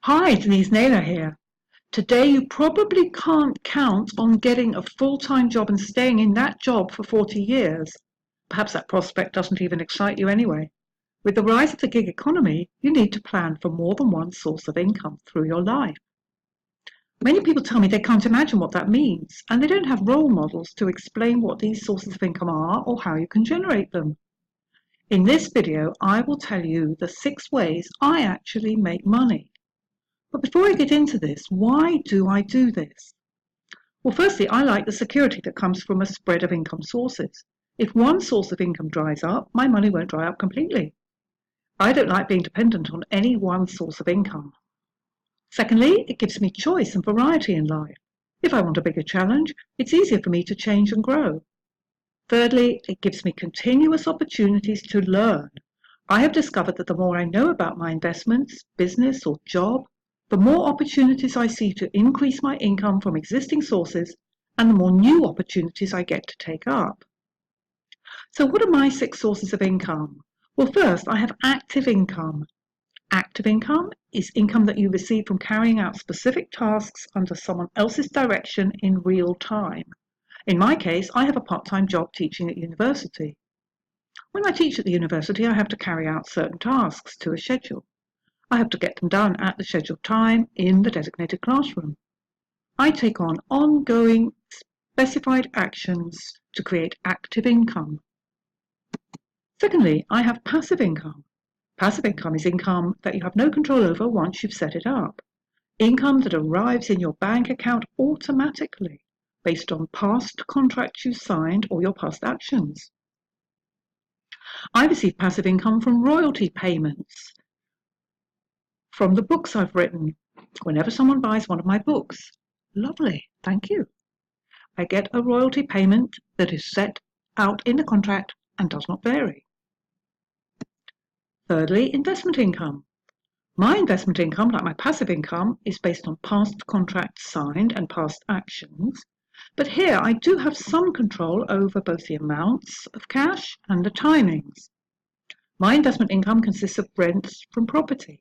Hi, Denise Naylor here. Today you probably can't count on getting a full-time job and staying in that job for 40 years. Perhaps that prospect doesn't even excite you anyway. With the rise of the gig economy, you need to plan for more than one source of income through your life. Many people tell me they can't imagine what that means, and they don't have role models to explain what these sources of income are or how you can generate them. In this video, I will tell you the 6 ways I actually make money. But before I get into this, why do I do this? Well, firstly, I like the security that comes from a spread of income sources. If one source of income dries up, my money won't dry up completely. I don't like being dependent on any one source of income. Secondly, it gives me choice and variety in life. If I want a bigger challenge, it's easier for me to change and grow. Thirdly, it gives me continuous opportunities to learn. I have discovered that the more I know about my investments, business, or job, the more opportunities I see to increase my income from existing sources, and the more new opportunities I get to take up. So what are my 6 sources of income? Well, first, I have active income. Active income is income that you receive from carrying out specific tasks under someone else's direction in real time. In my case, I have a part-time job teaching at university. When I teach at the university, I have to carry out certain tasks to a schedule. I have to get them done at the scheduled time in the designated classroom. I take on ongoing specified actions to create active income. Secondly, I have passive income. Passive income is income that you have no control over once you've set it up. Income that arrives in your bank account automatically based on past contracts you signed or your past actions. I receive passive income from royalty payments from the books I've written. Whenever someone buys one of my books, lovely, thank you. I get a royalty payment that is set out in the contract and does not vary. Thirdly, investment income. My investment income, like my passive income, is based on past contracts signed and past actions. But here I do have some control over both the amounts of cash and the timings. My investment income consists of rents from property.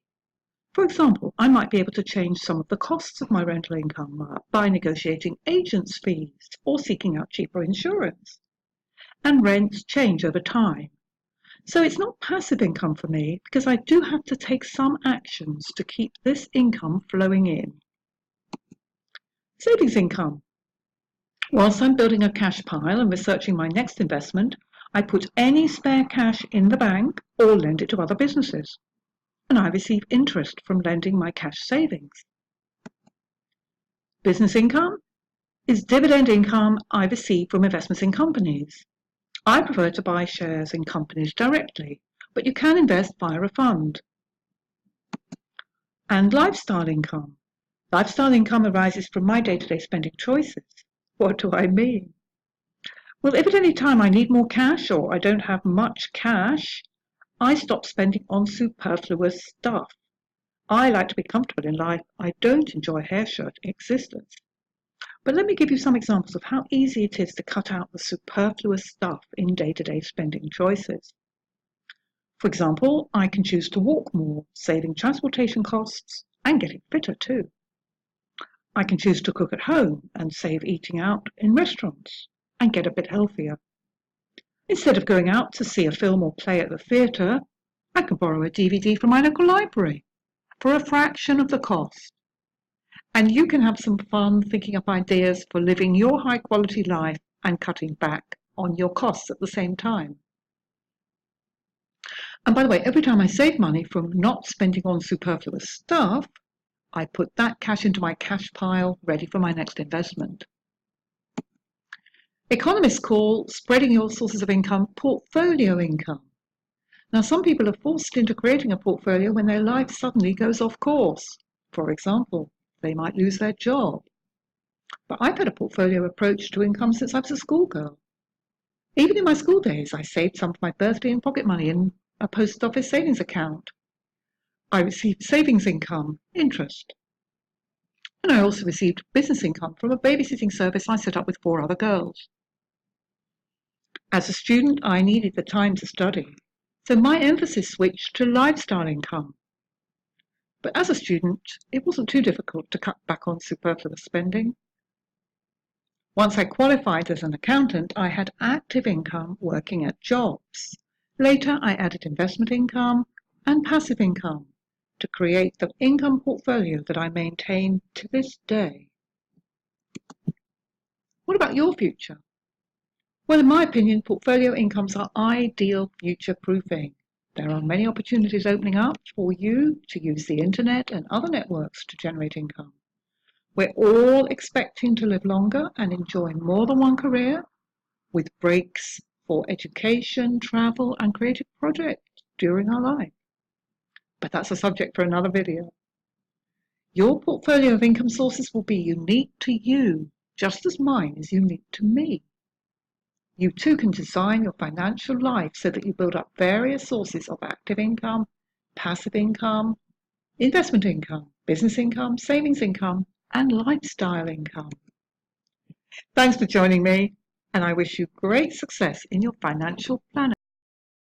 For example, I might be able to change some of the costs of my rental income by negotiating agents' fees or seeking out cheaper insurance. And rents change over time. So it's not passive income for me because I do have to take some actions to keep this income flowing in. Savings income. Whilst I'm building a cash pile and researching my next investment, I put any spare cash in the bank or lend it to other businesses. And I receive interest from lending my cash savings. Business income is dividend income I receive from investments in companies. I prefer to buy shares in companies directly, but you can invest via a fund. And lifestyle income. Lifestyle income arises from my day-to-day spending choices. What do I mean? Well, if at any time I need more cash or I don't have much cash, I stop spending on superfluous stuff. I like to be comfortable in life. I don't enjoy hair-shirt existence. But let me give you some examples of how easy it is to cut out the superfluous stuff in day-to-day spending choices. For example, I can choose to walk more, saving transportation costs and getting fitter too. I can choose to cook at home and save eating out in restaurants and get a bit healthier. Instead of going out to see a film or play at the theatre, I can borrow a DVD from my local library for a fraction of the cost. And you can have some fun thinking up ideas for living your high-quality life and cutting back on your costs at the same time. And by the way, every time I save money from not spending on superfluous stuff, I put that cash into my cash pile ready for my next investment. Economists call spreading your sources of income portfolio income. Now, some people are forced into creating a portfolio when their life suddenly goes off course. For example, they might lose their job. But I've had a portfolio approach to income since I was a schoolgirl. Even in my school days, I saved some of my birthday and pocket money in a post office savings account. I received savings income, interest. And I also received business income from a babysitting service I set up with 4 other girls. As a student, I needed the time to study, so my emphasis switched to lifestyle income. But as a student, it wasn't too difficult to cut back on superfluous spending. Once I qualified as an accountant, I had active income working at jobs. Later, I added investment income and passive income to create the income portfolio that I maintain to this day. What about your future? Well, in my opinion, portfolio incomes are ideal future proofing. There are many opportunities opening up for you to use the internet and other networks to generate income. We're all expecting to live longer and enjoy more than one career, with breaks for education, travel, and creative projects during our life. But that's a subject for another video. Your portfolio of income sources will be unique to you, just as mine is unique to me. You too can design your financial life so that you build up various sources of active income, passive income, investment income, business income, savings income, and lifestyle income. Thanks for joining me, and I wish you great success in your financial planning.